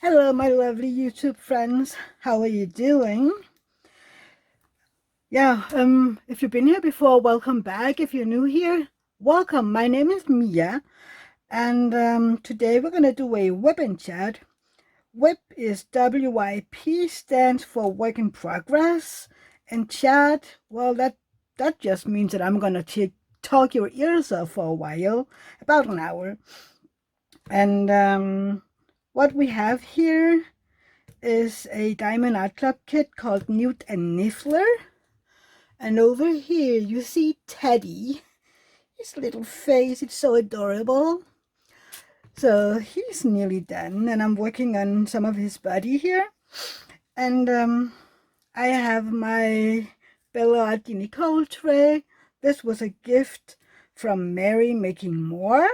Hello, my lovely YouTube friends. How are you doing? Yeah, if you've been here before, welcome back. If you're new here, welcome. My name is Mia, and today we're gonna do a Wip Chat. Wip is WIP, stands for work in progress, and chat, well, that just means that I'm gonna talk your ears off for a while, about an hour. And what we have here is a Diamond Art Club kit called Newt and Niffler. And over here you see Teddy. His little face, it's so adorable. So he's nearly done, and I'm working on some of his body here. And I have my Art De Nicole tray. This was a gift from MerryMakingAndMore.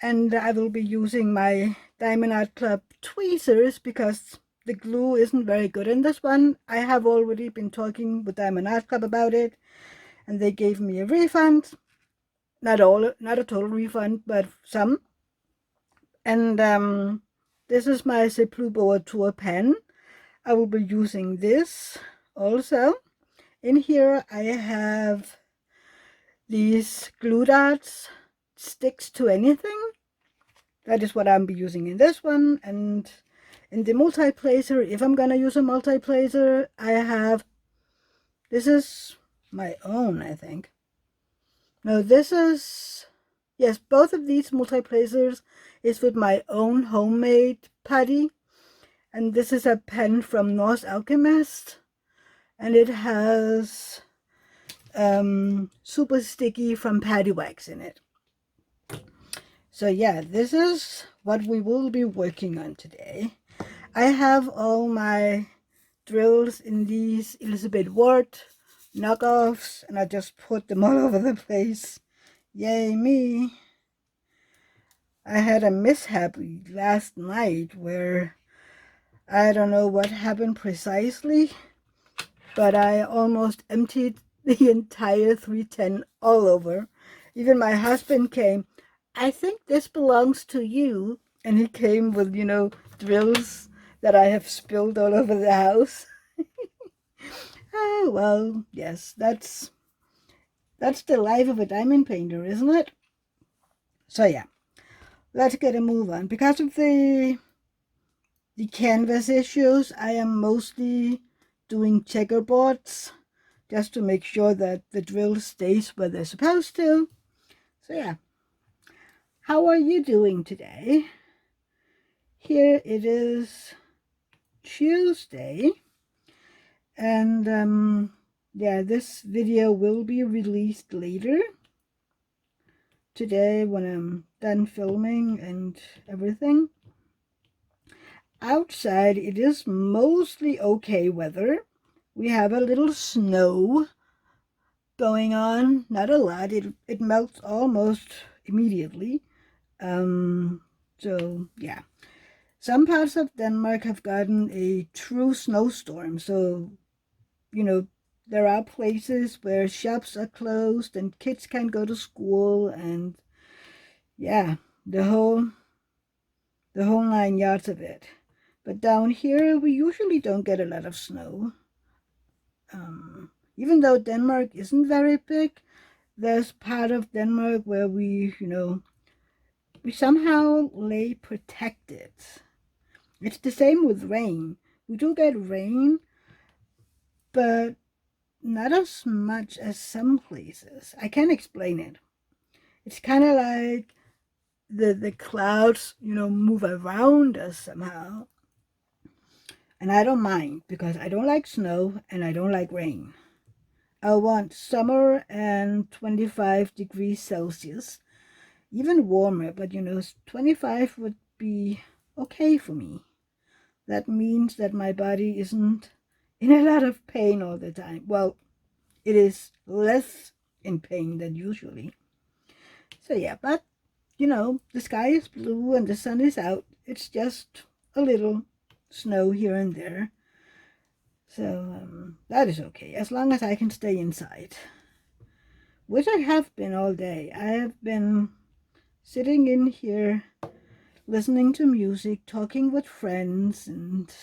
And I will be using my Diamond Art Club tweezers because the glue isn't very good in this one. I have already been talking with Diamond Art Club about it, and they gave me a refund. Not a total refund, but some. And this is my SesPlusBeauxAtours pen. I will be using this also. In here I have these glue dots, sticks to anything. That is what I'll be using in this one. And in the multi-placer, if I'm gonna use a multi-placer, I have, this is my own, I think. No, this is, yes, both of these multi-placers is with my own homemade putty. And this is a pen from Norse Alchemist. And it has super sticky from PaddyWaxx in it. So yeah, this is what we will be working on today. I have all my drills in these Elizabeth Ward knockoffs, and I just put them all over the place. Yay me. I had a mishap last night where I don't know what happened precisely, but I almost emptied the entire 310 all over. Even my husband came, I think this belongs to you. And he came with, drills that I have spilled all over the house. Oh, well, yes, that's the life of a diamond painter, isn't it? So yeah, let's get a move on. Because of the canvas issues, I am mostly doing checkerboards just to make sure that the drill stays where they're supposed to. So yeah, how are you doing today? Here it is Tuesday, and yeah, this video will be released later today when I'm done filming and everything. Outside it is mostly okay weather. We have a little snow going on, not a lot. It melts almost immediately. So yeah, some parts of Denmark have gotten a true snowstorm. So there are places where shops are closed and kids can't go to school, and yeah, the whole 9 yards of it. But down here we usually don't get a lot of snow. Even though Denmark isn't very big, there's part of Denmark where we somehow lay protected. It's the same with rain. We do get rain, but not as much as some places. I can't explain it. It's kind of like the clouds, move around us somehow. And I don't mind because I don't like snow and I don't like rain. I want summer and 25 degrees Celsius, even warmer, but 25 would be okay for me. That means that my body isn't in a lot of pain all the time. Well, it is less in pain than usually. So yeah, but the sky is blue and the sun is out. It's just a little snow here and there. So that is okay, as long as I can stay inside. Which I have been all day. I have been sitting in here listening to music, talking with friends, and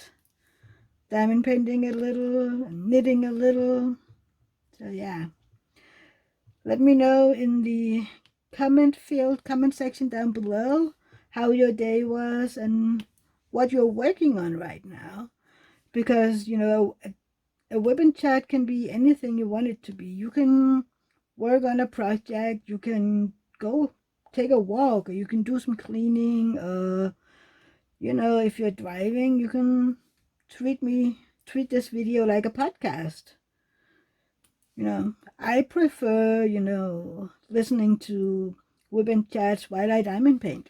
diamond painting a little, and knitting a little. So yeah, let me know in the comment section down below how your day was and what you're working on right now. Because, you know, a Wip Chat can be anything you want it to be. You can work on a project, you can go take a walk, or you can do some cleaning, you know, if you're driving, you can treat this video like a podcast. You know, I prefer, you know, listening to Wip Chats while I diamond paint,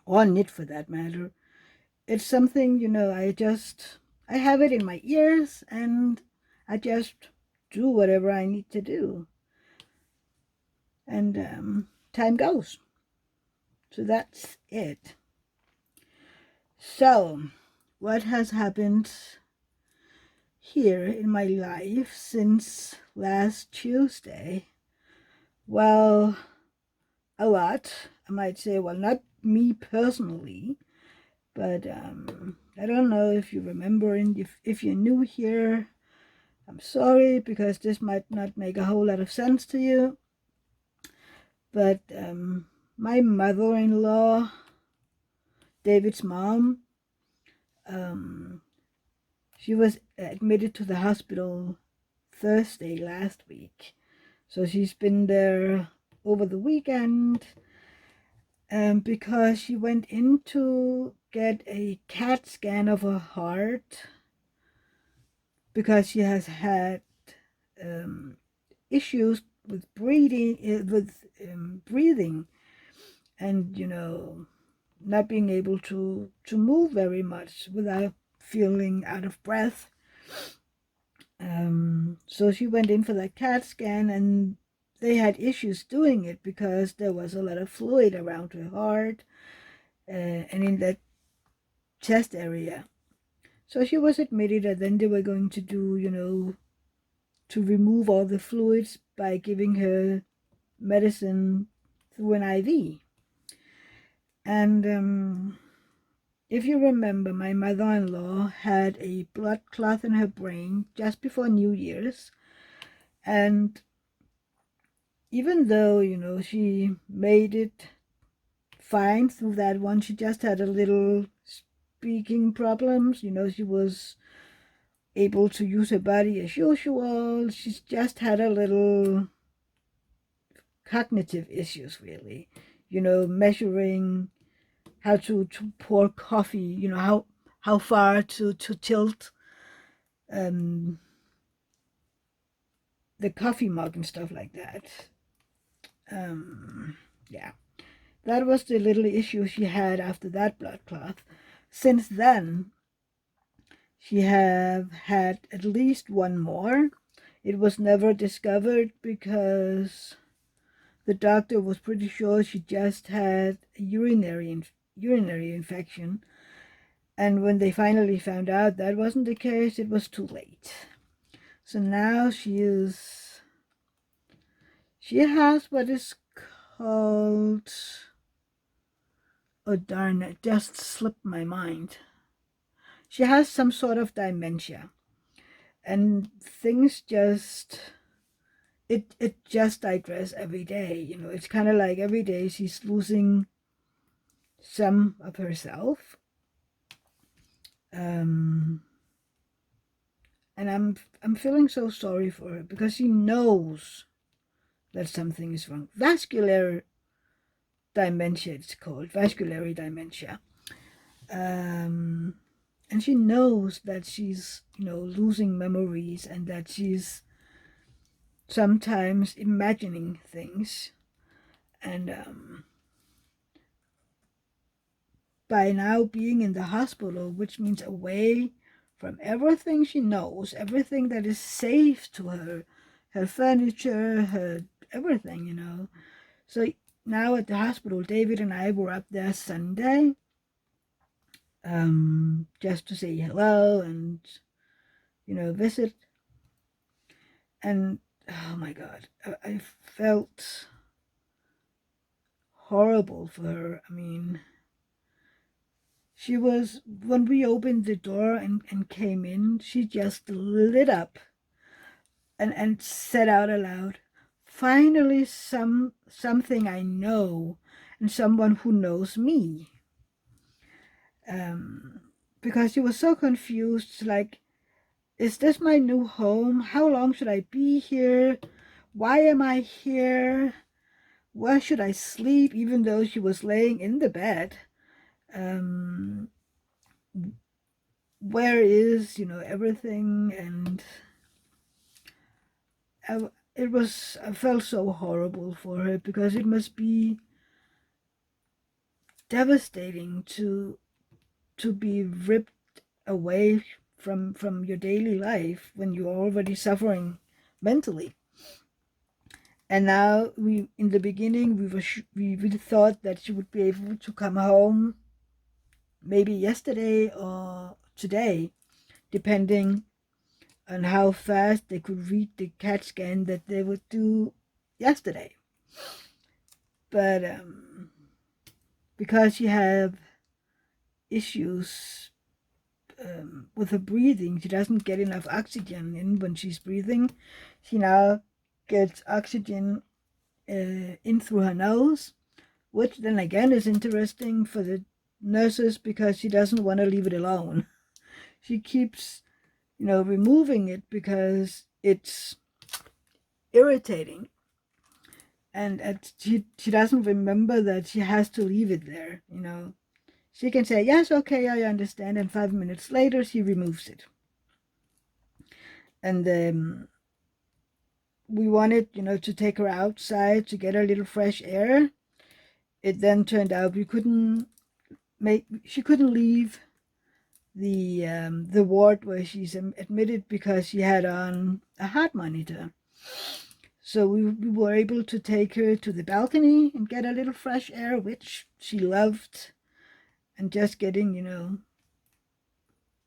or knit for that matter. It's something, you know, I have it in my ears, and I just do whatever I need to do. And time goes. So that's it. So, what has happened here in my life since last Tuesday? Well, a lot. I might say, well, not me personally, but I don't know if you remember, and if you're new here, I'm sorry, because this might not make a whole lot of sense to you. But my mother-in-law, David's mom, she was admitted to the hospital Thursday last week. So she's been there over the weekend because she went in to get a CAT scan of her heart because she has had issues with breathing, and, you know, not being able to move very much without feeling out of breath. So she went in for that CAT scan, and they had issues doing it because there was a lot of fluid around her heart and in that chest area. So she was admitted, and then they were going to do, you know, to remove all the fluids by giving her medicine through an IV. And if you remember, my mother-in-law had a blood clot in her brain just before New Year's. And even though, you know, she made it fine through that one, she just had a little speaking problems. You know, she was able to use her body as usual. She's just had a little cognitive issues, really. You know, measuring how to pour coffee, you know, how far to tilt the coffee mug and stuff like that. Yeah, that was the little issue she had after that blood clot. Since then, she have had at least one more. It was never discovered because the doctor was pretty sure she just had a urinary infection. And when they finally found out that wasn't the case, it was too late. So now she has what is called, oh darn, it just slipped my mind. She has some sort of dementia, and things just, it just digress every day. You know, it's kind of like every day she's losing some of herself. And I'm feeling so sorry for her, because she knows that something is wrong. Vascular dementia, it's called, vascular dementia. And she knows that she's, you know, losing memories, and that she's sometimes imagining things. And by now being in the hospital, which means away from everything she knows, everything that is safe to her furniture, her everything, you know. So now at the hospital, David and I were up there Sunday, just to say hello and, you know, visit. And oh my God, I felt horrible for her. I mean, She was, when we opened the door and came in, she just lit up and said out aloud, "Finally something I know, and someone who knows me." Because she was so confused, like, is this my new home? How long should I be here? Why am I here? Where should I sleep? Even though she was laying in the bed. Where is, everything? And I felt so horrible for her, because it must be devastating to be ripped away from your daily life when you're already suffering mentally. And now, in the beginning, we thought that she would be able to come home maybe yesterday or today, depending on how fast they could read the CAT scan that they would do yesterday. But because she have issues with her breathing, she doesn't get enough oxygen in when she's breathing. She now gets oxygen in through her nose, which then again is interesting for the nurses, because she doesn't want to leave it alone. She keeps, removing it because it's irritating. And she doesn't remember that she has to leave it there. She can say, yes, okay, I understand, and 5 minutes later she removes it. And we wanted, to take her outside to get a little fresh air. It then turned out she couldn't leave the ward where she's admitted, because she had on a heart monitor. So we were able to take her to the balcony and get a little fresh air, which she loved, and just getting,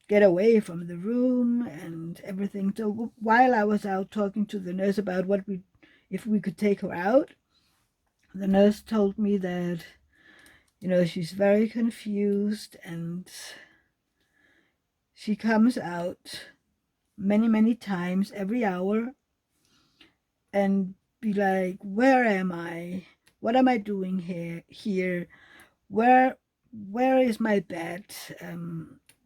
get away from the room and everything. So while I was out talking to the nurse about if we could take her out, the nurse told me that, she's very confused, and she comes out many, many times every hour and be like, where am I? What am I doing here? Where is my bed?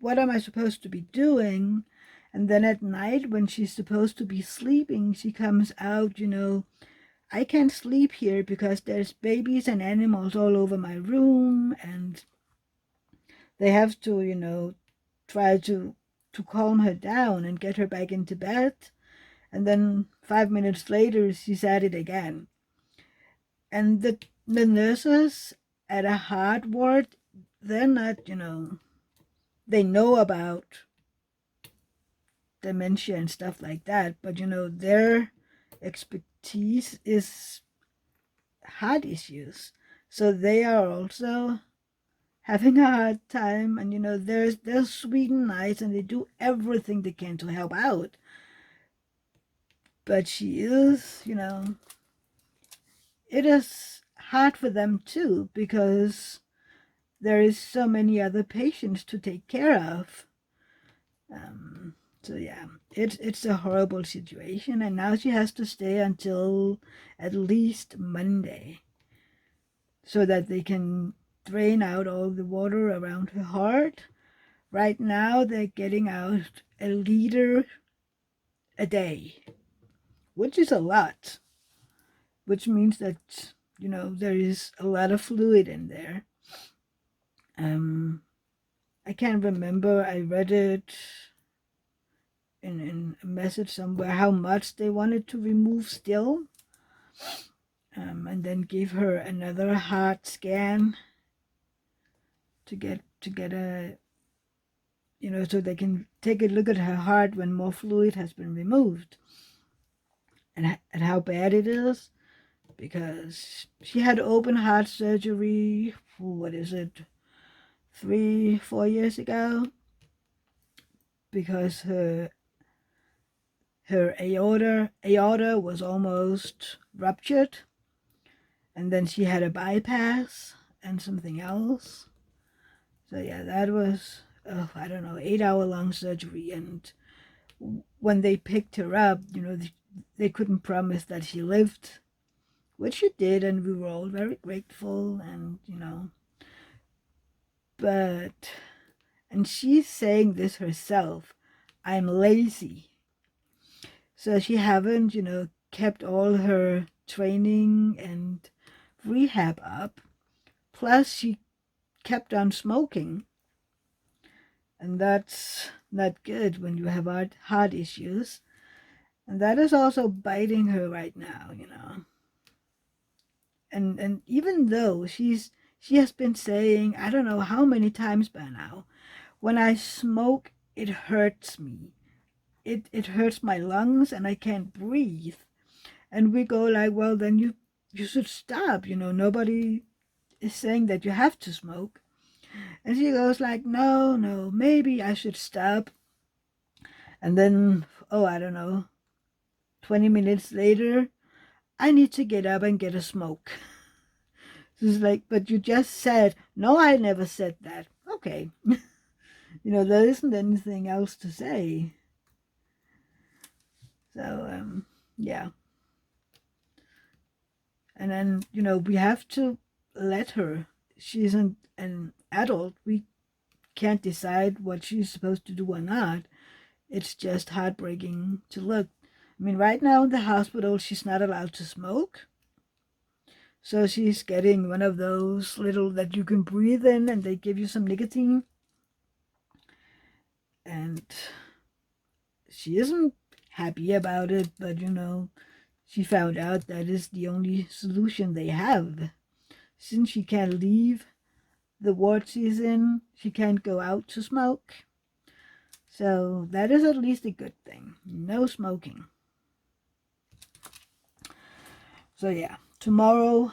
What am I supposed to be doing? And then at night, when she's supposed to be sleeping, she comes out, I can't sleep here because there's babies and animals all over my room, and they have to, try to calm her down and get her back into bed. And then 5 minutes later, she's at it again. And the nurses at a heart ward, they're not, they know about dementia and stuff like that, but their expertise is heart issues. So they are also having a hard time, and they're sweet and nice, and they do everything they can to help out. But she is, it is hard for them too, because there is so many other patients to take care of. So yeah, it's a horrible situation, and now she has to stay until at least Monday, so that they can drain out all the water around her heart. Right now, they're getting out a liter a day, which is a lot, which means that, there is a lot of fluid in there. I can't remember, I read it in a message somewhere, how much they wanted to remove still. And then give her another heart scan to get a, so they can take a look at her heart when more fluid has been removed, and how bad it is, because she had open heart surgery, what is it, 3-4 years ago, because her aorta was almost ruptured, and then she had a bypass and something else. So yeah, that was, oh, I don't know, 8 hour long surgery. And when they picked her up, they couldn't promise that she lived, which she did, and we were all very grateful. And but, and she's saying this herself, I'm lazy. So she haven't, kept all her training and rehab up. Plus, she kept on smoking. And that's not good when you have heart issues. And that is also biting her right now. And even though she has been saying, I don't know how many times by now, when I smoke, it hurts me. It hurts my lungs and I can't breathe. And we go like, well, then you should stop. Nobody is saying that you have to smoke. And she goes like, no, maybe I should stop. And then, oh, I don't know, 20 minutes later, I need to get up and get a smoke. She's like, but you just said, no, I never said that. Okay. There isn't anything else to say. So, yeah. And then, we have to let her. She's an adult. We can't decide what she's supposed to do or not. It's just heartbreaking to look. I mean, right now in the hospital, she's not allowed to smoke. So she's getting one of those little that you can breathe in and they give you some nicotine. And she isn't happy about it, but she found out that is the only solution they have. Since she can't leave the ward she's in, she can't go out to smoke. So that is at least a good thing. No smoking. So yeah, tomorrow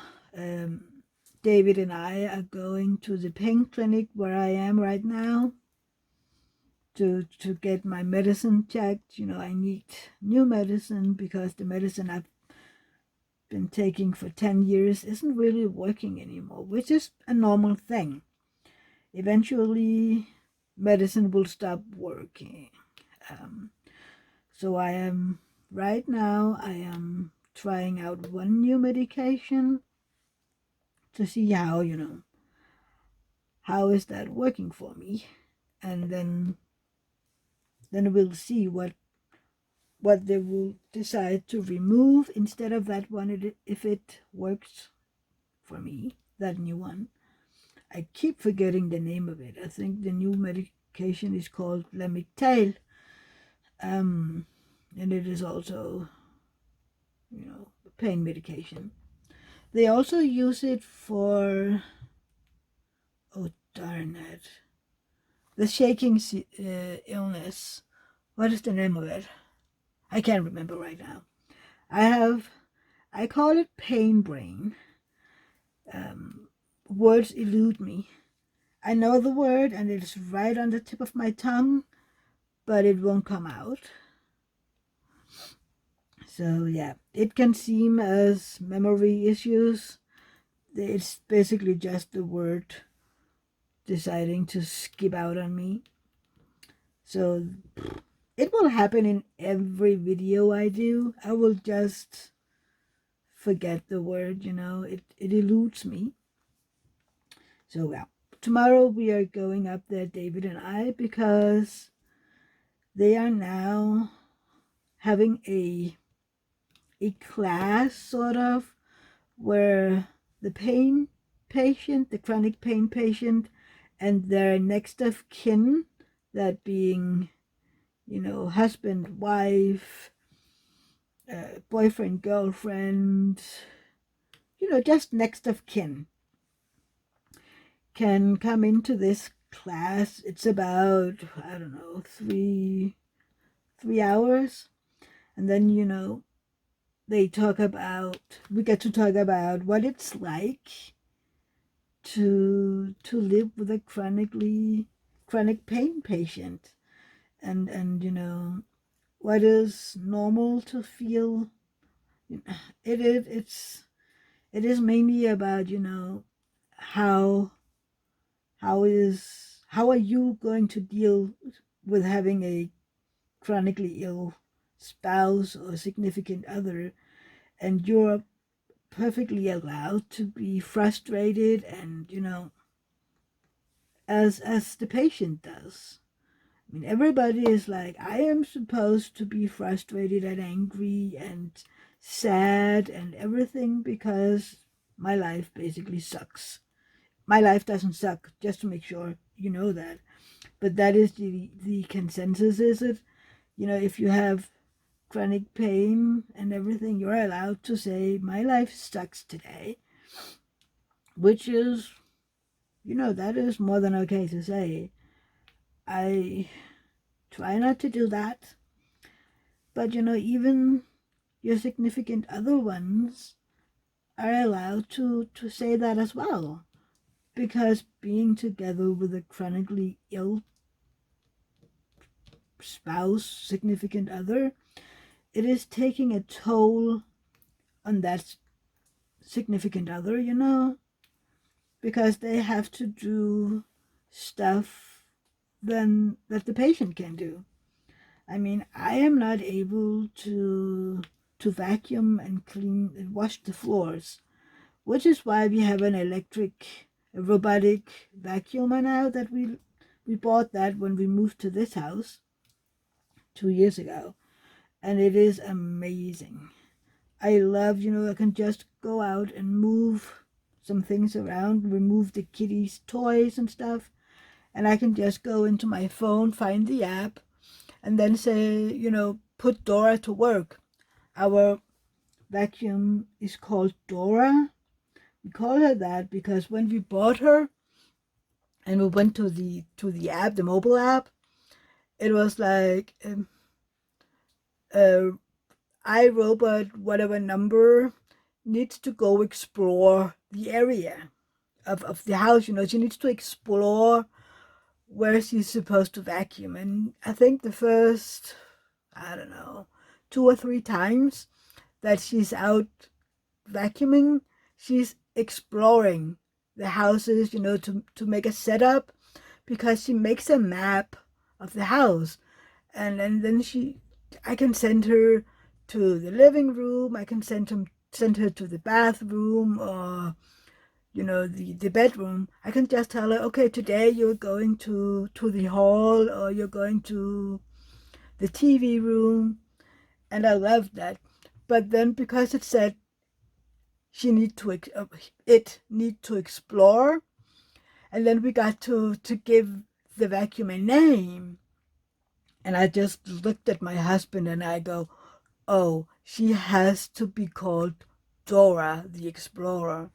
David and I are going to the pain clinic where I am right now to get my medicine checked. I need new medicine because the medicine I've been taking for 10 years isn't really working anymore, which is a normal thing. Eventually, medicine will stop working. So right now, I am trying out one new medication to see how is that working for me. And then we'll see what they will decide to remove instead of that one, if it works for me, that new one. I keep forgetting the name of it. I think the new medication is called Lamictal. And it is also, pain medication. They also use it for, oh darn it, the shaking illness. What is the name of it? I can't remember right now. I call it pain brain. Words elude me. I know the word and it's right on the tip of my tongue, but it won't come out. So yeah, it can seem as memory issues. It's basically just the word deciding to skip out on me. So it will happen in every video I do. I will just forget the word, it eludes me. So yeah, tomorrow we are going up there, David and I, because they are now having a class sort of where the chronic pain patient, and their next of kin, that being, husband, wife, boyfriend, girlfriend, just next of kin, can come into this class. It's about, I don't know, 3 hours. And then, we get to talk about what it's like to live with a chronic pain patient, and what is normal to feel. It is mainly about how how are you going to deal with having a chronically ill spouse or significant other, and you're perfectly allowed to be frustrated, and as the patient does. I mean, everybody is like, I am supposed to be frustrated and angry and sad and everything because my life basically sucks. My life doesn't suck, just to make sure you know that. But that is the consensus, is it? If you have chronic pain and everything, you're allowed to say, my life sucks today, which is, that is more than okay to say. I try not to do that, but even your significant other ones are allowed to say that as well, because being together with a chronically ill spouse, significant other, it is taking a toll on that significant other, because they have to do stuff then that the patient can do. I mean, I am not able to vacuum and clean and wash the floors, which is why we have an a robotic vacuumer now that we bought that when we moved to this house 2 years ago, and it is amazing. I love, I can just go out and move some things around, remove the kitty's toys and stuff, and I can just go into my phone, find the app, and then say, put Dora to work. Our vacuum is called Dora. We call her that because when we bought her and we went to the app, the mobile app, it was like iRobot, whatever number, needs to go explore the area of the house. She needs to explore where she's supposed to vacuum. And I think the first, I don't know, 2 or 3 times that she's out vacuuming, she's exploring the houses, to make a setup, because she makes a map of the house. And then I can send her to the living room, I can send her to the bathroom, or the bedroom. I can just tell her, okay, today you're going to the hall, or you're going to the TV room. And I love that. But then, because it said it need to explore, and then we got to give the vacuum a name, and I just looked at my husband and I go, oh, she has to be called Dora the Explorer.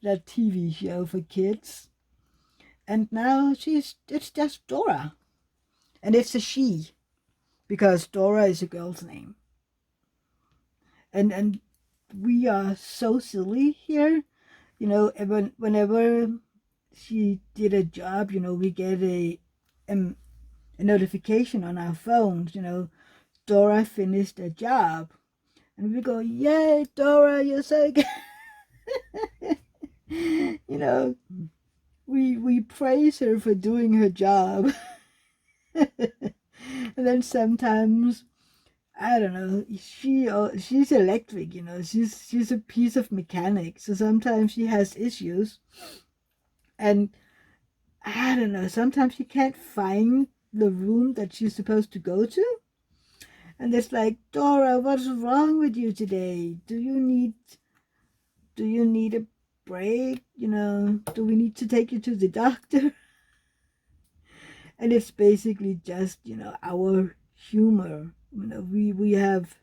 That TV show for kids. And now it's just Dora. And it's a she, because Dora is a girl's name. And we are so silly here. Whenever she did a job, we get a notification on our phones, Dora finished a job. And we go, yay, Dora, you're so good. We praise her for doing her job. And then sometimes, I don't know, she's electric, she's a piece of mechanic. So sometimes she has issues. And I don't know, sometimes she can't find the room that she's supposed to go to. And it's like, Dora, what's wrong with you today? Do you need a break? Do we need to take you to the doctor? And it's basically just, our humor. We have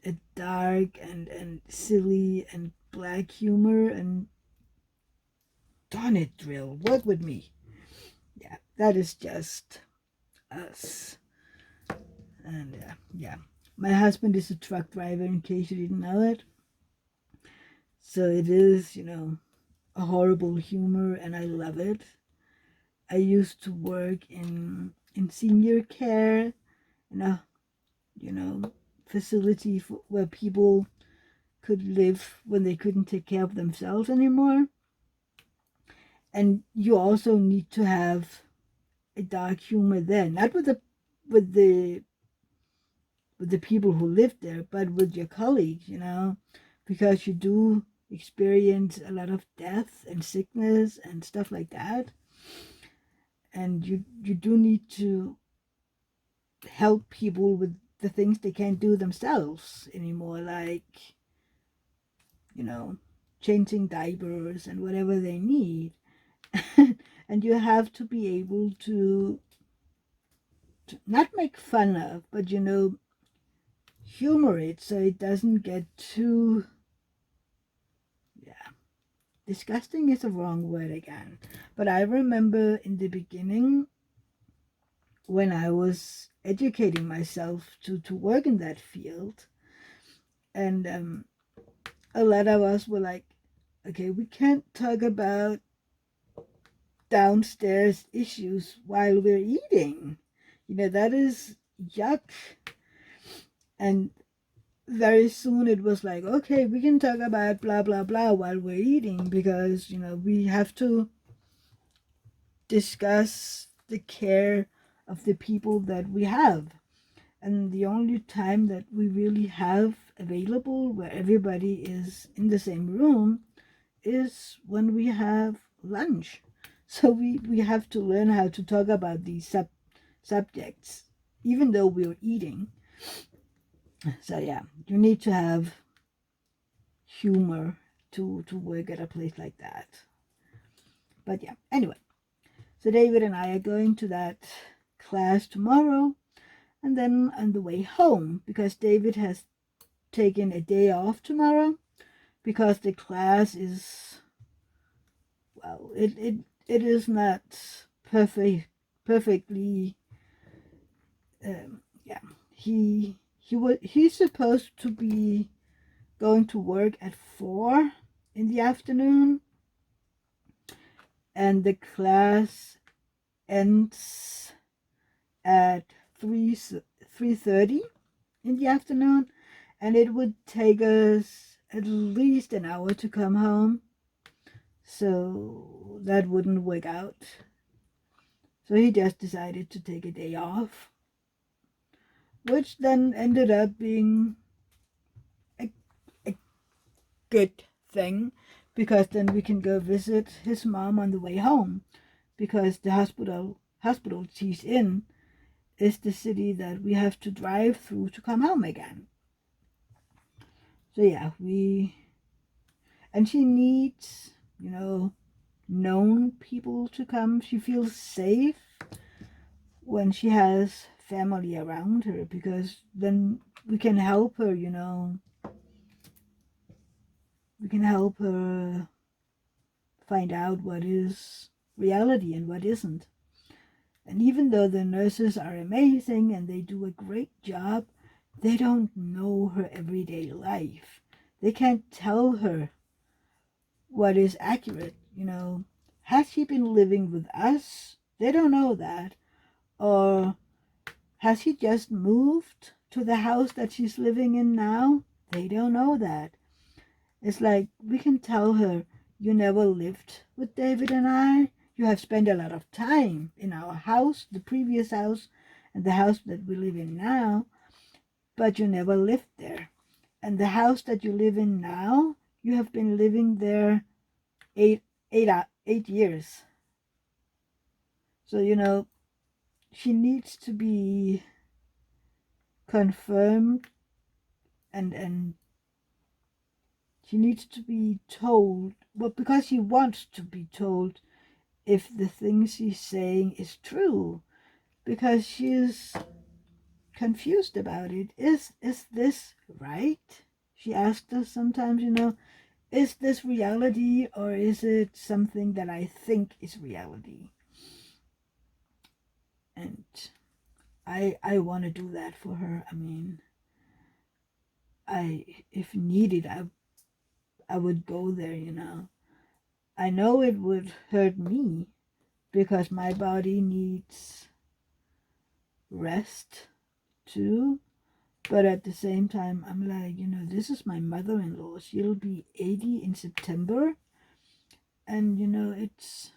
a dark and silly and black humor, and darn it, Drill, work with me. Yeah, that is just us. And yeah, my husband is a truck driver, in case you didn't know it. So it is, a horrible humor, and I love it. I used to work in senior care, in a facility where people could live when they couldn't take care of themselves anymore. And you also need to have a dark humor there, not with the with the people who live there, but with your colleagues, you know, because you do experience a lot of death and sickness and stuff like that. And you do need to help people with the things they can't do themselves anymore, like, you know, changing diapers and whatever they need. And you have to be able to not make fun of, but, you know, humor it so it doesn't get too, yeah, disgusting is a wrong word again. But I remember in the beginning when I was educating myself to work in that field, and a lot of us were like, okay, we can't talk about downstairs issues while we're eating. You know, that is yuck. And very soon it was like, okay, we can talk about blah, blah, blah while we're eating because, you know, we have to discuss the care of the people that we have. And the only time that we really have available where everybody is in the same room is when we have lunch. So we have to learn how to talk about these subjects, even though we're eating. So yeah, you need to have humor to work at a place like that. But yeah, anyway, so David and I are going to that class tomorrow, and then on the way home, because David has taken a day off tomorrow, because the class is, well, it is not perfectly, yeah, he's supposed to be going to work at 4 in the afternoon, and the class ends at 3:30 in the afternoon, and it would take us at least an hour to come home, so that wouldn't work out. So he just decided to take a day off, which then ended up being a, a good thing, because then we can go visit his mom on the way home, because the hospital she's in is the city that we have to drive through to come home again. So yeah, and she needs, you know, known people to come. She feels safe when she has family around her, because then we can help her, you know, we can help her find out what is reality and what isn't. And even though the nurses are amazing and they do a great job, they don't know her everyday life. They can't tell her what is accurate, you know. Has she been living with us? They don't know that. Or has she just moved to the house that she's living in now? They don't know that. It's like we can tell her, you never lived with David and I. You have spent a lot of time in our house, the previous house, and the house that we live in now, but you never lived there. And the house that you live in now, you have been living there eight 8 years. So, you know, she needs to be confirmed, and she needs to be told, well, because she wants to be told if the things she's saying is true, because she's confused about it. Is this right? She asked us sometimes, you know, is this reality or is it something that I think is reality? And I want to do that for her. I mean, if needed, I would go there, you know. I know it would hurt me because my body needs rest too. But at the same time, I'm like, you know, this is my mother-in-law. She'll be 80 in September. And, you know, it's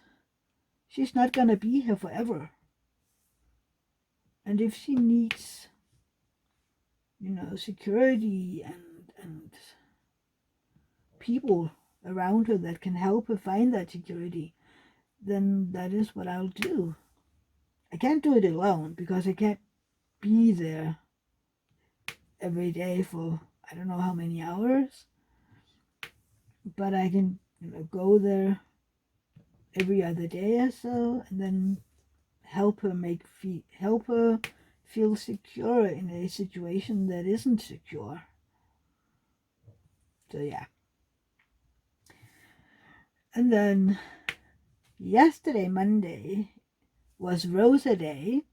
she's not going to be here forever. And if she needs, security and people around her that can help her find that security, then that is what I'll do. I can't do it alone because I can't be there every day for I don't know how many hours, but I can go there every other day or so, and then help her feel secure in a situation that isn't secure. So yeah. And then yesterday, Monday, was Rosa Day,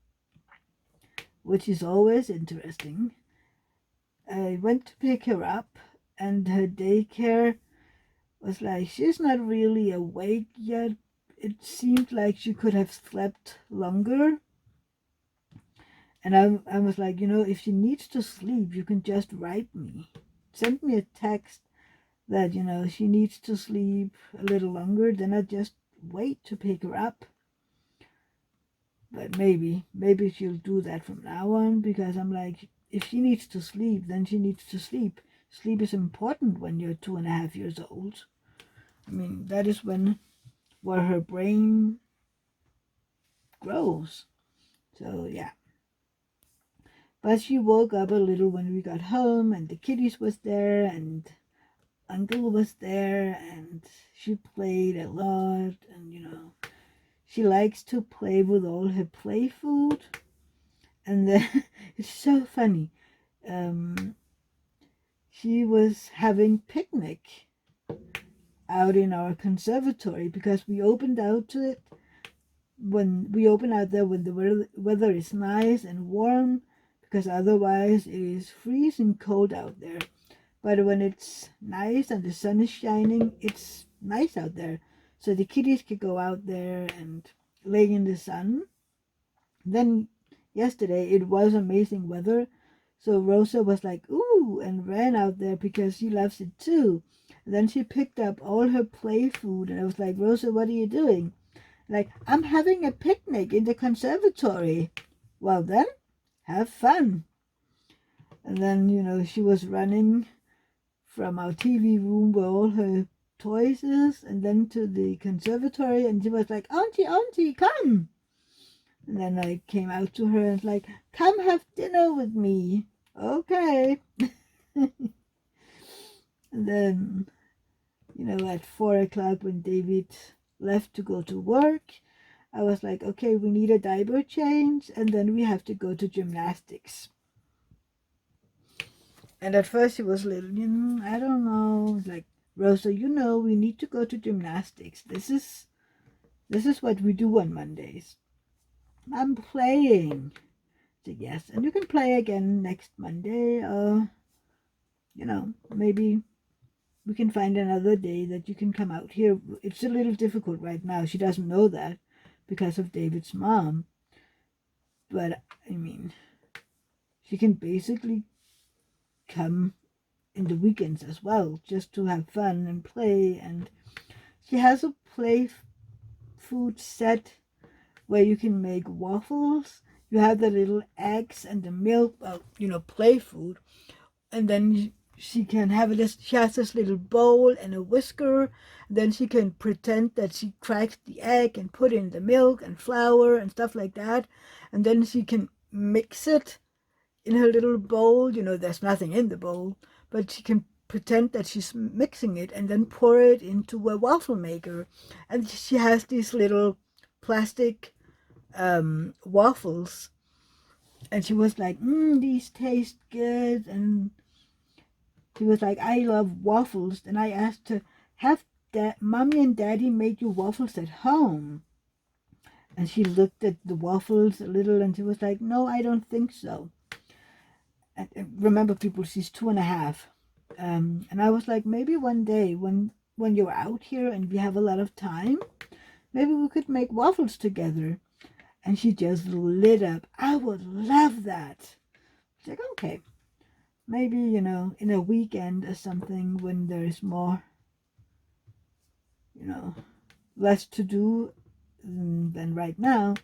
which is always interesting. I went to pick her up, and her daycare was like, she's not really awake yet. It seemed like she could have slept longer. And I was like, if she needs to sleep, you can just write me. Send me a text that, she needs to sleep a little longer. Then I just wait to pick her up. But maybe she'll do that from now on, because I'm like, if she needs to sleep, then she needs to sleep. Sleep is important when you're 2.5 years old. I mean, that is where her brain grows. So yeah. But she woke up a little when we got home, and the kitties was there, and Uncle was there, and she played a lot, and she likes to play with all her play food. And then it's so funny. She was having picnic out in our conservatory, because we opened out to it when the weather is nice and warm, because otherwise it is freezing cold out there. But when it's nice and the sun is shining, it's nice out there. So the kitties could go out there and lay in the sun. Then yesterday it was amazing weather. So Rosa was like, ooh, and ran out there because she loves it too. And then she picked up all her play food, and I was like, Rosa, what are you doing? Like, I'm having a picnic in the conservatory. Well then, have fun. And then, she was running from our TV room where all her toys is, and then to the conservatory, and she was like, Auntie, come. And then I came out to her and was like, come have dinner with me. Okay. And then, at 4 o'clock when David left to go to work, I was like, okay, we need a diaper change, and then we have to go to gymnastics. And at first he was a little, I don't know, like, Rosa, we need to go to gymnastics. This is what we do on Mondays. I'm playing. I said, yes, and you can play again next Monday, or, maybe we can find another day that you can come out here. It's a little difficult right now. She doesn't know that because of David's mom. But, I mean, she can basically come in the weekends as well, just to have fun and play. And she has a play food set where you can make waffles. You have the little eggs and the milk, play food. And then she can have this, she has this little bowl and a whisker. Then she can pretend that she cracked the egg and put in the milk and flour and stuff like that. And then she can mix it in her little bowl. There's nothing in the bowl, but she can pretend that she's mixing it and then pour it into a waffle maker. And she has these little plastic waffles. And she was like, these taste good. And she was like, I love waffles. And I asked her, have Mommy and Daddy made you waffles at home? And she looked at the waffles a little and she was like, no, I don't think so. And remember, people, she's 2.5. And I was like, maybe one day when you're out here and we have a lot of time, maybe we could make waffles together. And she just lit up. I would love that. She's like, okay. Maybe, in a weekend or something when there's more, less to do, then right now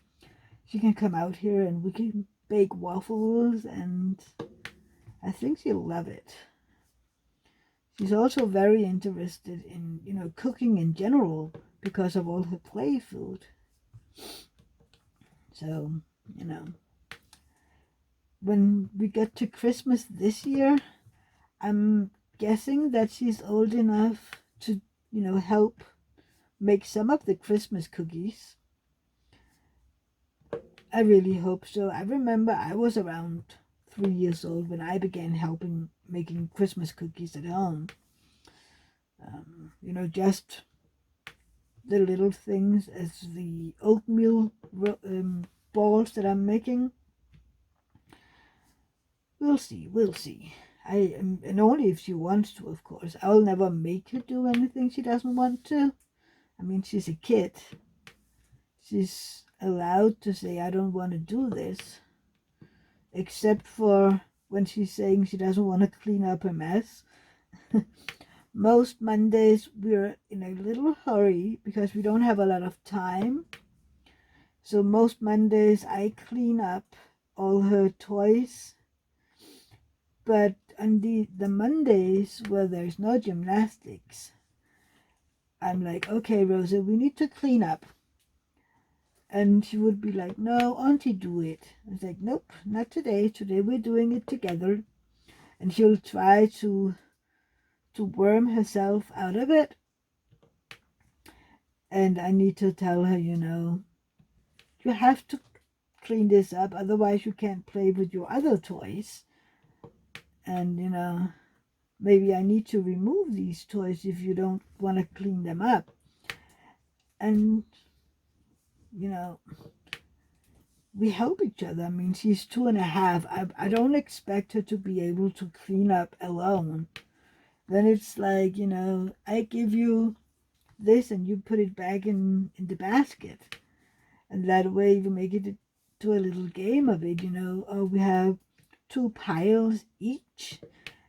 she can come out here and we can bake waffles, and I think she'll love it. She's also very interested in, cooking in general because of all her play food. So, when we get to Christmas this year, I'm guessing that she's old enough to, help make some of the Christmas cookies. I really hope so. I remember I was around 3 years old when I began helping making Christmas cookies at home. Just the little things as the oatmeal balls that I'm making. We'll see. And only if she wants to, of course. I'll never make her do anything she doesn't want to. I mean, she's a kid. She's allowed to say, I don't want to do this. Except for when she's saying she doesn't want to clean up her mess. Most Mondays we're in a little hurry because we don't have a lot of time. So most Mondays I clean up all her toys. But on the Mondays where there's no gymnastics, I'm like, okay, Rosa, we need to clean up. And she would be like, no, Auntie, do it. I was like, nope, not today. Today we're doing it together. And she'll try to worm herself out of it. And I need to tell her, you have to clean this up, otherwise you can't play with your other toys. And, maybe I need to remove these toys if you don't want to clean them up. And, we help each other. I mean, she's 2.5. I don't expect her to be able to clean up alone. Then it's like, I give you this and you put it back in the basket. And that way you make it to a little game of it, Oh, we have 2 piles each.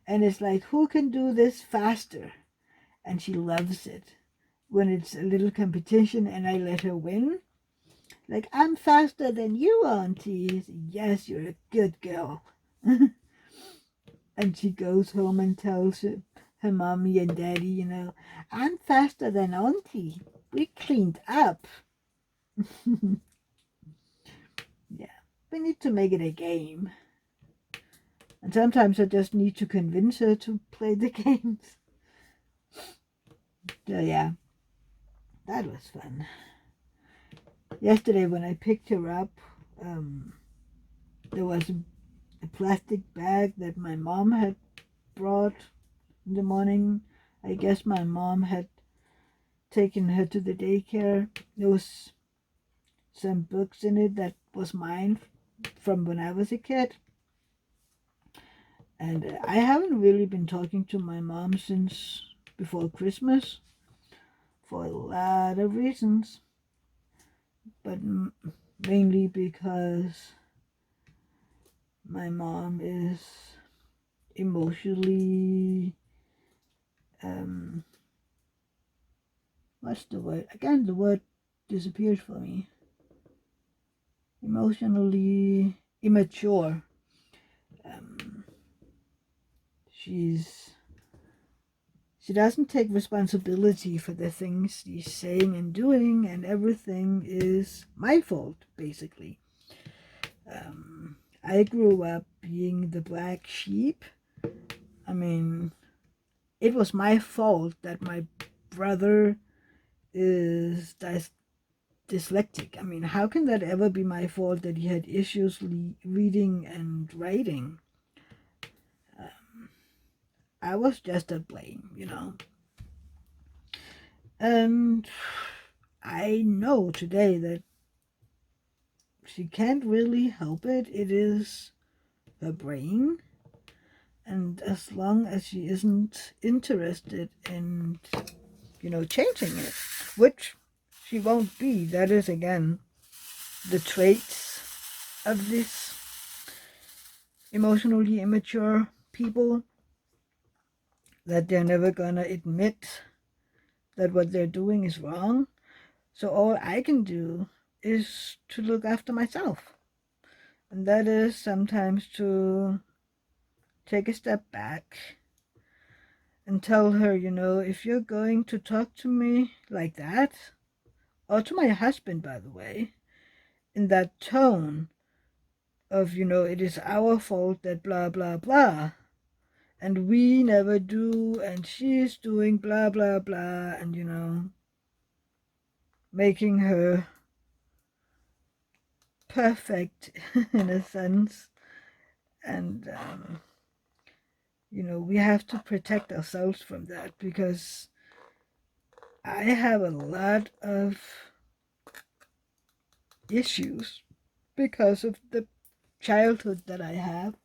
And it's like, who can do this faster? And she loves it when it's a little competition and I let her win. Like, I'm faster than you, Auntie. Yes, you're a good girl. And she goes home and tells her mommy and daddy, I'm faster than Auntie. We cleaned up. Yeah, we need to make it a game. And sometimes I just need to convince her to play the games. So yeah, that was fun. Yesterday when I picked her up, there was a plastic bag that my mom had brought in the morning. I guess my mom had taken her to the daycare. There was some books in it that was mine from when I was a kid. And I haven't really been talking to my mom since before Christmas for a lot of reasons. But mainly because my mom is emotionally, what's the word? Again, the word disappeared for me. Emotionally immature. She doesn't take responsibility for the things she's saying and doing, and everything is my fault, basically. I grew up being the black sheep. I mean, it was my fault that my brother is dyslexic. I mean, how can that ever be my fault that he had issues reading and writing? I was just to blame, And I know today that she can't really help it. It is her brain. And as long as she isn't interested in, changing it, which she won't be, that is, again, the traits of this emotionally immature people, that they're never gonna admit that what they're doing is wrong. So all I can do is to look after myself. And that is sometimes to take a step back and tell her, you know, if you're going to talk to me like that, or to my husband, by the way, in that tone of, you know, it is our fault that blah, blah, blah, and we never do, and she's doing blah, blah, blah, and, you know, making her perfect in a sense. And, you know, we have to protect ourselves from that, because I have a lot of issues because of the childhood that I had.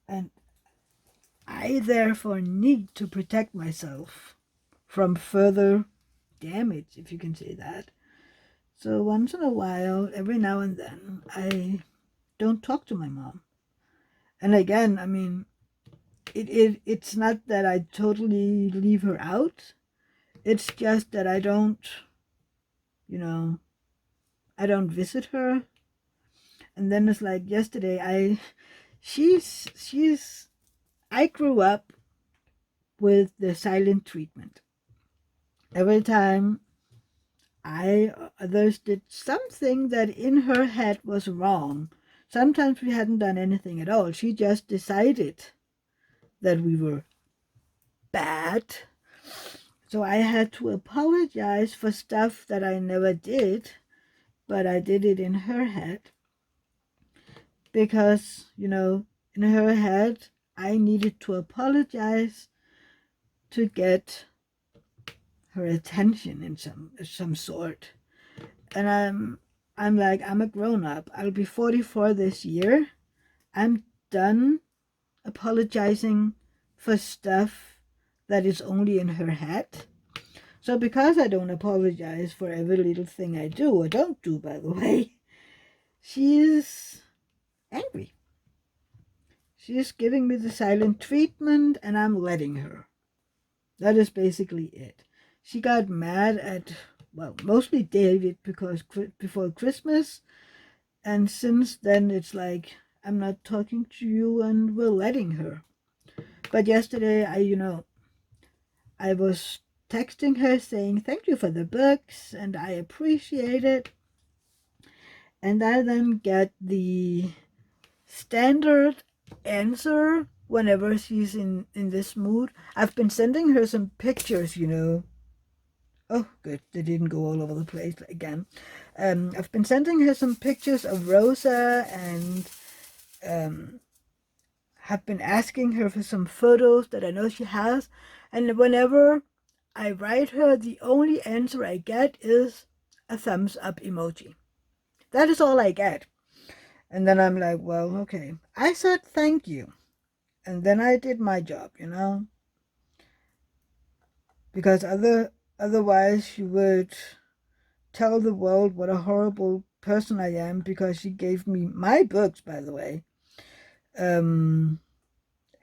And I therefore need to protect myself from further damage, if you can say that. So once in a while, every now and then, I don't talk to my mom. And again, I mean, it's not that I totally leave her out. It's just that I don't, you know, I don't visit her. And then it's like yesterday, I grew up with the silent treatment. Every time others did something that in her head was wrong, sometimes we hadn't done anything at all. She just decided that we were bad. So I had to apologize for stuff that I never did, but I did it in her head. Because, you know, in her head, I needed to apologize to get her attention in some sort. And I'm like, I'm a grown up. I'll be 44 this year. I'm done apologizing for stuff that is only in her head. So because I don't apologize for every little thing I do, or don't do, by the way, she's angry. She's giving me the silent treatment, and I'm letting her. That is basically it. She got mad at, well, mostly David, because before Christmas, and since then it's like, I'm not talking to you, and we're letting her. But yesterday, I was texting her saying, thank you for the books, and I appreciate it. And I then get the standard answer whenever she's in this mood. I've been sending her some pictures, you know. Oh, good. They didn't go all over the place again. I've been sending her some pictures of Rosa, and have been asking her for some photos that I know she has. And whenever I write her, the only answer I get is a thumbs up emoji. That is all I get. And then I'm like, well, okay. I said thank you. And then I did my job, you know. Because otherwise she would tell the world what a horrible person I am, because she gave me my books, by the way. And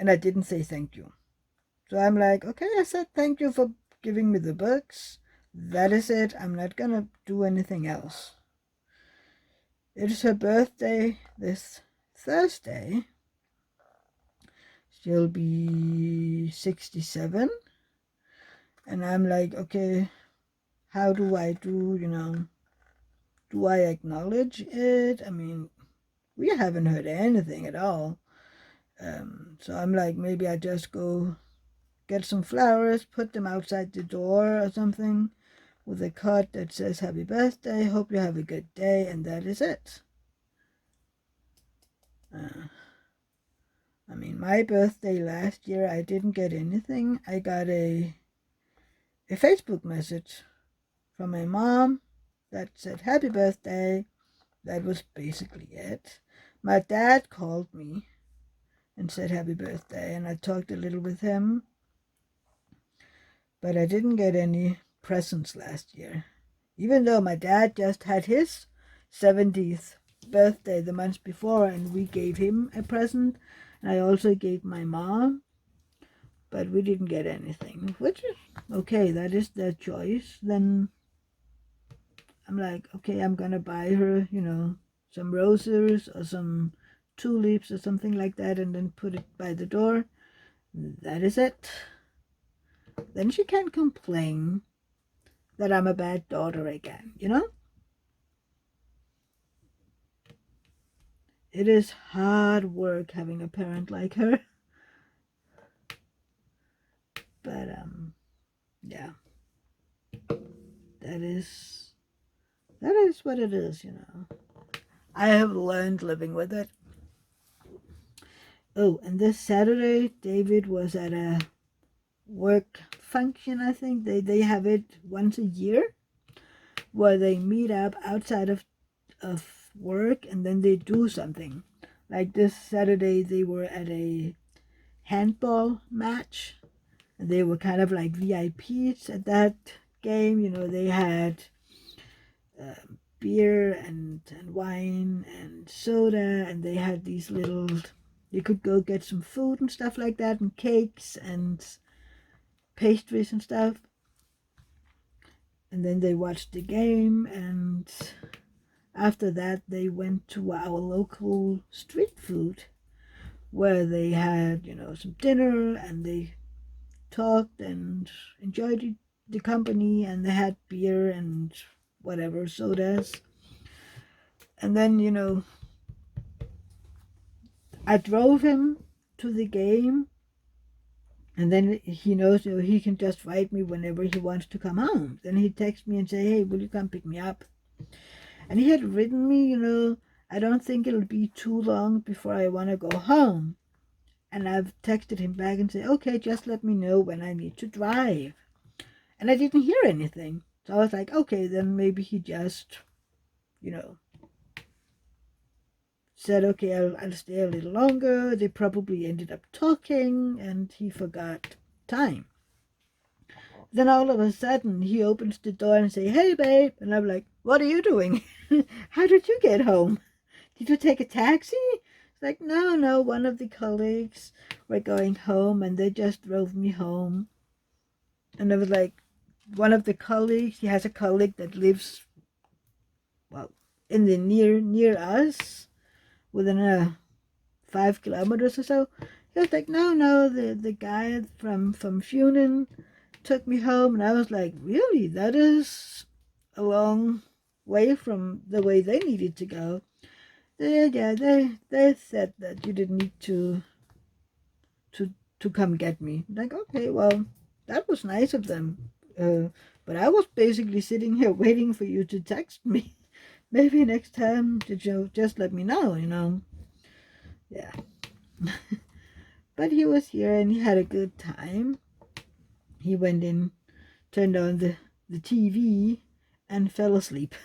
I didn't say thank you. So I'm like, okay, I said thank you for giving me the books. That is it. I'm not gonna do anything else. It is her birthday this Thursday. She'll be 67. And I'm like, okay, how do I do, you know, do I acknowledge it? I mean, we haven't heard anything at all. So I'm like, maybe I just go get some flowers, put them outside the door or something, with a card that says happy birthday, hope you have a good day, and that is it. I mean, my birthday last year, I didn't get anything. I got a Facebook message from my mom that said happy birthday. That was basically it. My dad called me and said happy birthday, and I talked a little with him, but I didn't get any presents last year. Even though my dad just had his 70th birthday the month before, and we gave him a present, and I also gave my mom. but we didn't get anything, which is okay. That is their choice. Then I'm like, okay, I'm gonna buy her, some roses or some tulips or something like that, and then put it by the door. That is it. Then she can't complain that I'm a bad daughter again, It is hard work having a parent like her. But yeah, that is what it is, I have learned living with it. Oh, and this Saturday David was at a work function. I think they have it once a year where they meet up outside of work and then they do something. Like this Saturday they were at a handball match. They were kind of like VIPs at that game. They had beer and wine and soda, and they had these little, you could go get some food and stuff like that, and cakes and pastries and stuff. And then they watched the game, and after that they went to our local street food where they had, some dinner, and they talked and enjoyed the company, and they had beer and whatever, sodas. And then, I drove him to the game, and then he knows he can just write me whenever he wants to come home. Then he texts me and say, hey, will you come pick me up? And he had written me, I don't think it'll be too long before I want to go home. And I've texted him back and said, okay, just let me know when I need to drive. And I didn't hear anything. So I was like, okay, then maybe he just, said, okay, I'll stay a little longer. They probably ended up talking and he forgot time. Then all of a sudden he opens the door and say, hey babe. And I'm like, what are you doing? How did you get home? Did you take a taxi? It's like, no, one of the colleagues were going home and they just drove me home. And I was like, one of the colleagues, he has a colleague that lives, well, in the near us, within 5 kilometers or so. He was like, no, the guy from Funen took me home. And I was like, really? That is a long way from the way they needed to go. They said that you didn't need to come get me. Like, okay, well, that was nice of them. But I was basically sitting here waiting for you to text me. Maybe next time, did you just let me know, Yeah. But he was here and he had a good time. He went in, turned on the TV and fell asleep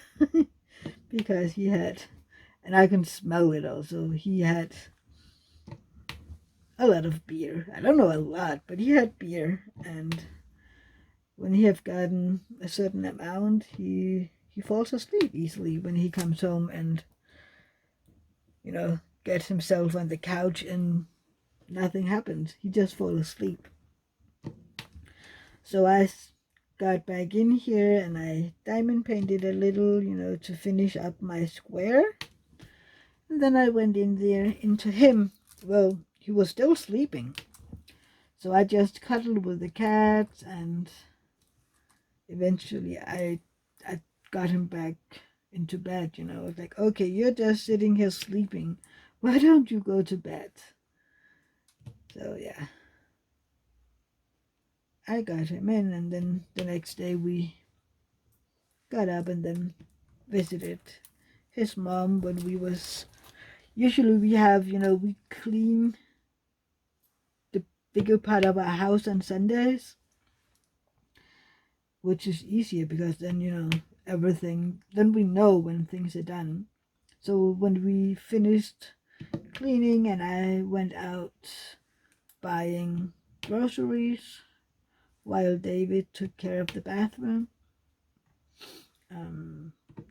because he had, and I can smell it also, he had a lot of beer. I don't know a lot, but he had beer, and when he have gotten a certain amount, he falls asleep easily when he comes home and, gets himself on the couch and nothing happens. He just falls asleep. So I got back in here and I diamond painted a little, to finish up my square. And then I went in there into him. Well, he was still sleeping. So I just cuddled with the cats, and eventually I got him back into bed, I was like, okay, you're just sitting here sleeping. Why don't you go to bed? So yeah. I got him in, and then the next day we got up and then visited his mom when we was, usually we have, we clean the bigger part of our house on Sundays, which is easier because then, everything, then we know when things are done. So when we finished cleaning and I went out buying groceries while David took care of the bathroom,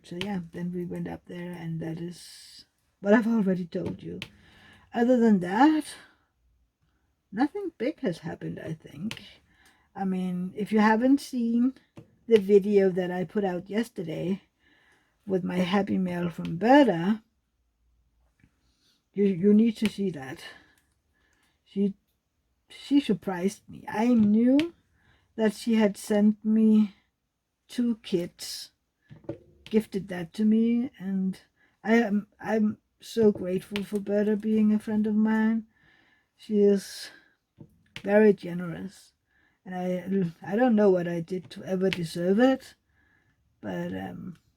so yeah, then we went up there, and that is what I've already told you. Other than that, nothing big has happened, I think. I mean, if you haven't seen the video that I put out yesterday with my happy mail from Berta, you need to see that. She surprised me. I knew that she had sent me 2 kits, gifted that to me, and I'm so grateful for Berta being a friend of mine. She is very generous, and I don't know what I did to ever deserve it, but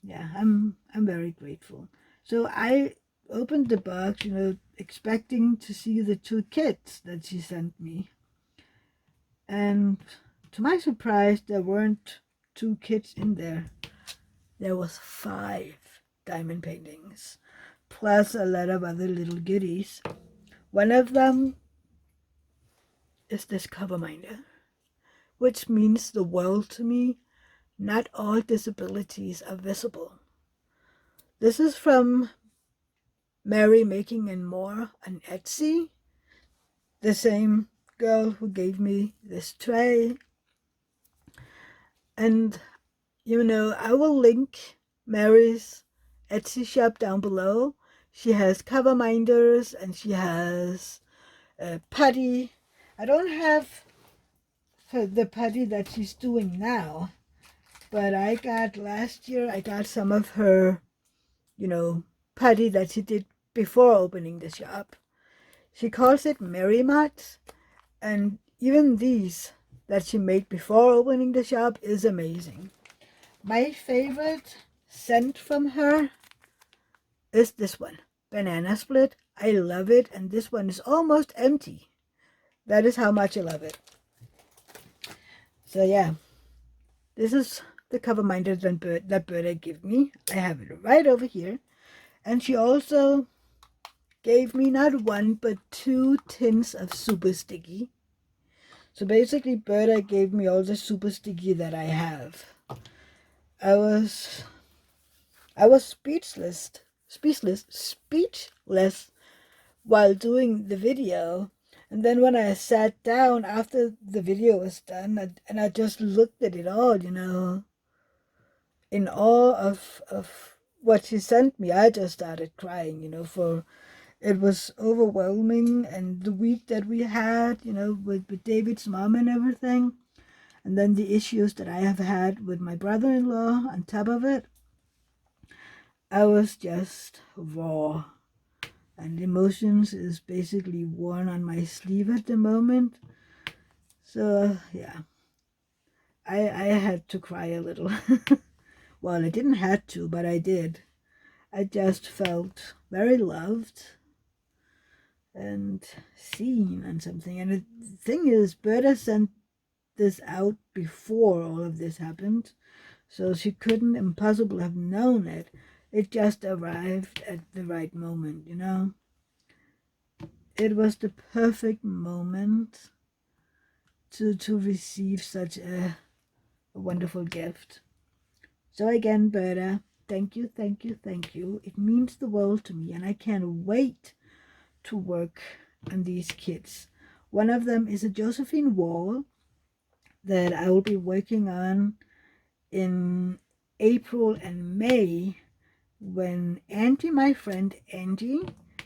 yeah, I'm very grateful. So I opened the box, expecting to see the 2 kits that she sent me, and to my surprise, there weren't 2 kits in there. There was 5 diamond paintings, plus a lot of other little goodies. One of them is this cover minder, which means the world to me. Not all disabilities are visible. This is from MerryMakingAndMore on Etsy, the same girl who gave me this tray. And, I will link Mary's Etsy shop down below. She has cover minders and she has putty. I don't have the putty that she's doing now, but last year I got some of her, putty that she did before opening the shop. She calls it MerryMakingAndMore, and even these that she made before opening the shop is amazing. My favorite scent from her is this one, Banana Split. I love it, and this one is almost empty. That is how much I love it. So yeah, this is the cover minder that Berta gave me. I have it right over here. And she also gave me not 1 but 2 tins of super sticky. So basically Berta gave me all the super sticky that I have. I was speechless while doing the video. And then when I sat down after the video was done, and I just looked at it all, in awe of what she sent me, I just started crying, for it was overwhelming. And the week that we had, with David's mom and everything, and then the issues that I have had with my brother-in-law on top of it, I was just raw. And emotions is basically worn on my sleeve at the moment. So yeah, I had to cry a little. Well, I didn't have to, but I did. I just felt very loved and seen and something. And the thing is, Berta sent this out before all of this happened, so she couldn't impossibly have known it. It just arrived at the right moment, It was the perfect moment to receive such a wonderful gift. So again, Berta, thank you, thank you, thank you. It means the world to me, and I can't wait to work on these kits. One of them is a Josephine wall that I will be working on in April and May, when Angie, my friend Angie,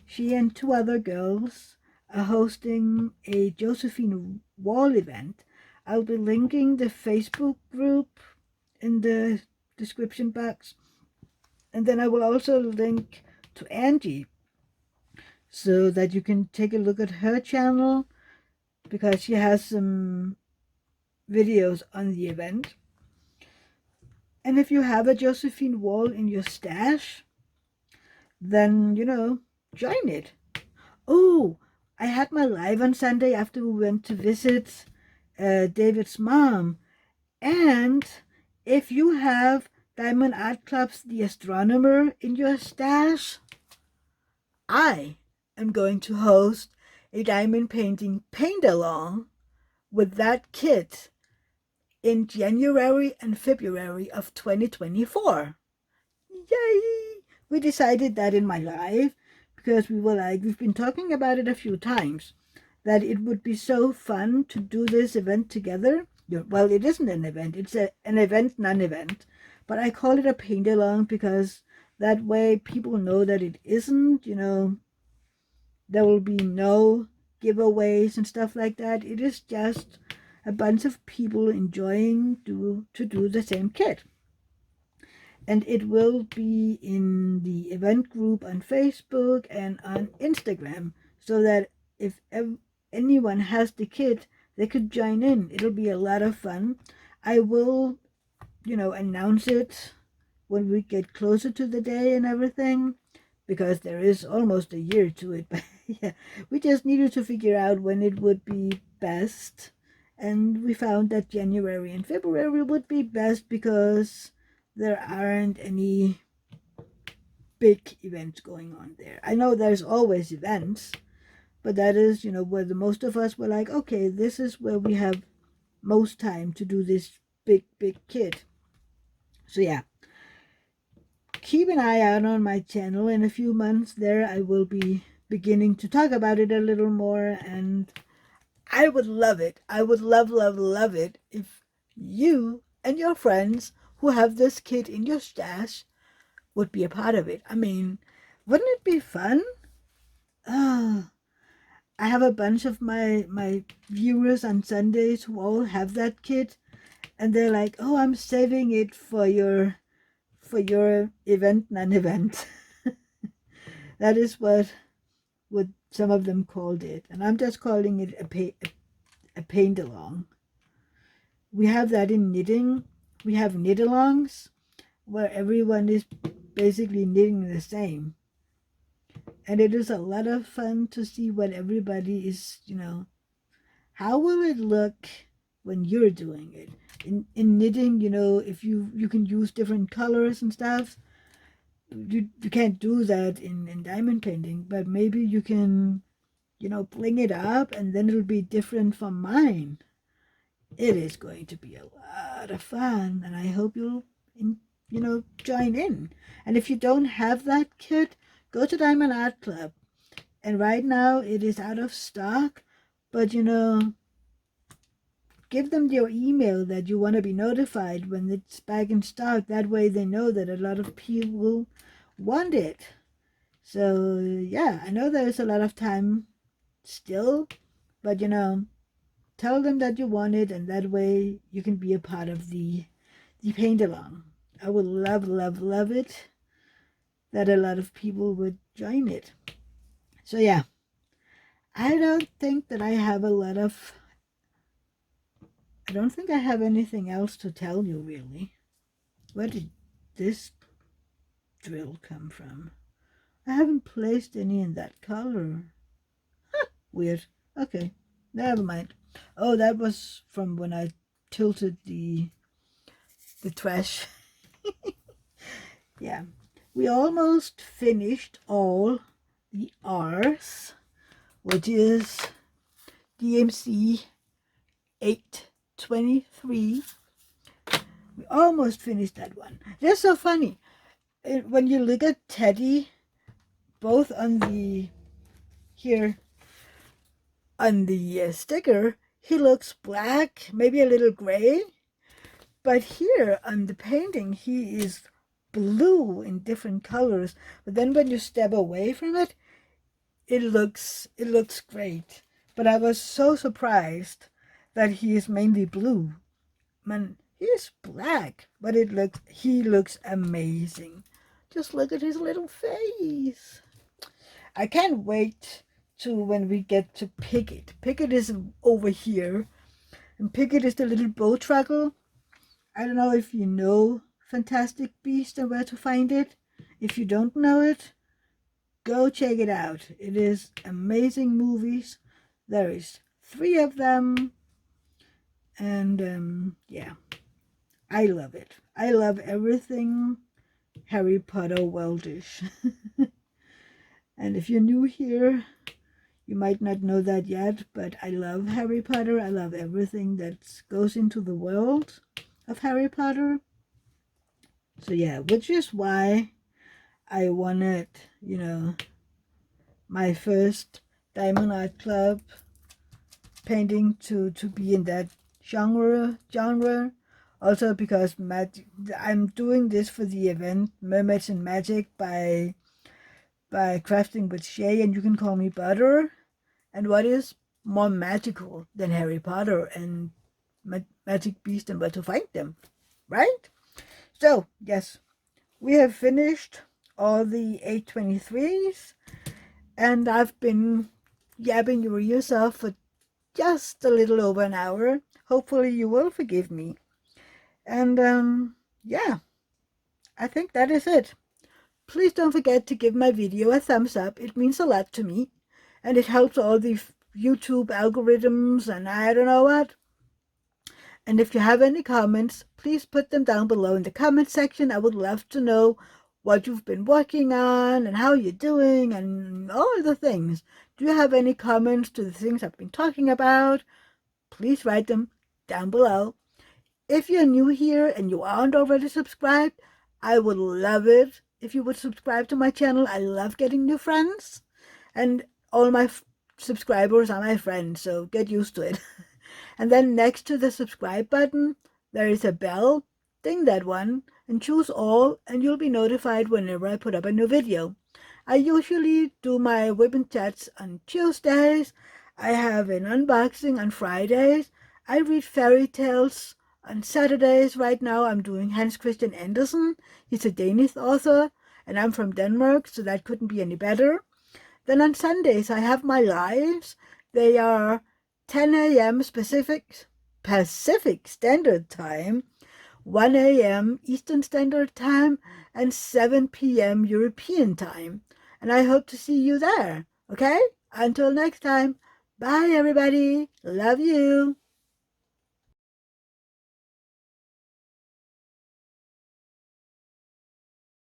she and 2 other girls are hosting a Josephine wall event. I'll be linking the Facebook group in the description box, and then I will also link to Angie so that you can take a look at her channel, because she has some videos on the event. And if you have a Josephine wall in your stash, then, join it. Oh, I had my live on Sunday after we went to visit David's mom. And if you have Diamond Art Club's The Astronomer in your stash, I am going to host a diamond painting paint-along with that kit in January and February of 2024. Yay! We decided that in my life, because we were like, we've been talking about it a few times, that it would be so fun to do this event together. Well, it isn't an event. It's an event, non-event. But I call it a paint-along because that way people know that it isn't, there will be no giveaways and stuff like that. It is just a bunch of people enjoying to do the same kit. And it will be in the event group on Facebook and on Instagram, so that if anyone has the kit, they could join in. It'll be a lot of fun. I will, announce it when we get closer to the day and everything, because there is almost a year to it. But yeah, we just needed to figure out when it would be best. And we found that January and February would be best because there aren't any big events going on there. I know there's always events, but that is, where the most of us were like, okay, this is where we have most time to do this big kit. So yeah, keep an eye out on my channel. In a few months there, I will be beginning to talk about it a little more, and I would love it. I would love it if you and your friends who have this kit in your stash would be a part of it. I mean, wouldn't it be fun? Oh, I have a bunch of my viewers on Sundays who all have that kit, and they're like, oh, I'm saving it for your event, non-event. That is what some of them called it, and I'm just calling it a paint along. We have that in knitting. We have knit alongs where everyone is basically knitting the same, and it is a lot of fun to see what everybody is, how will it look when you're doing it. In knitting, if you can use different colors and stuff. You can't do that in diamond painting, but maybe you can, bling it up, and then it'll be different from mine. It is going to be a lot of fun, and I hope you'll, join in. And if you don't have that kit, go to Diamond Art Club. And right now it is out of stock, but give them your email that you want to be notified when it's back in stock. That way they know that a lot of people want it. So yeah, I know there's a lot of time still, but tell them that you want it, and that way you can be a part of the paint along. I would love it that a lot of people would join it. So yeah, I don't think I have anything else to tell you, really. Where did this drill come from? I haven't placed any in that color. Weird. Okay, never mind. Oh, that was from when I tilted the trash. Yeah, we almost finished all the R's, which is DMC 823. We almost finished that one. That's so funny. When you look at Teddy, both on the sticker, he looks black, maybe a little gray. But here on the painting, he is blue in different colors. But then when you step away from it, it looks great. But I was so surprised that he is mainly blue. Man, he is black, but he looks amazing. Just look at his little face. I can't wait to when we get to Picket. Picket is over here, and Picket is the little bow truckle. I don't know if you know Fantastic Beast and where to find it. If you don't know it, go check it out. It is amazing movies. There is 3 of them, and yeah, I love it. I love everything Harry Potter worldish. And if you're new here, you might not know that yet, but I love Harry Potter. I love everything that goes into the world of Harry Potter. So yeah, which is why I wanted, my first Diamond Art Club painting to be in that genre. Also because I'm doing this for the event Mermaids and Magic by Crafting with Shay, and you can call me Butter. And what is more magical than Harry Potter and Magic Beast and where to find them, right? So yes, we have finished all the 823s, and I've been yapping your ears off for just a little over an hour. Hopefully you will forgive me. And yeah, I think that is it. Please don't forget to give my video a thumbs up. It means a lot to me, and it helps all the YouTube algorithms and I don't know what. And if you have any comments, please put them down below in the comment section. I would love to know what you've been working on and how you're doing and all the things. Do you have any comments to the things I've been talking about? Please write them down below. If you're new here and you aren't already subscribed, I would love it if you would subscribe to my channel. I love getting new friends, and all my subscribers are my friends, so get used to it. And then next to the subscribe button, there is a bell. Ding that one and choose all, and you'll be notified whenever I put up a new video. I usually do my Wip Chats on Tuesdays. I have an unboxing on Fridays. I read fairy tales on Saturdays. Right now I'm doing Hans Christian Andersen. He's a Danish author, and I'm from Denmark, so that couldn't be any better. Then on Sundays I have my lives. They are 10 a.m. Pacific Standard Time, 1 a.m. Eastern Standard Time, and 7 p.m. European Time. And I hope to see you there, okay? Until next time, bye everybody. Love you.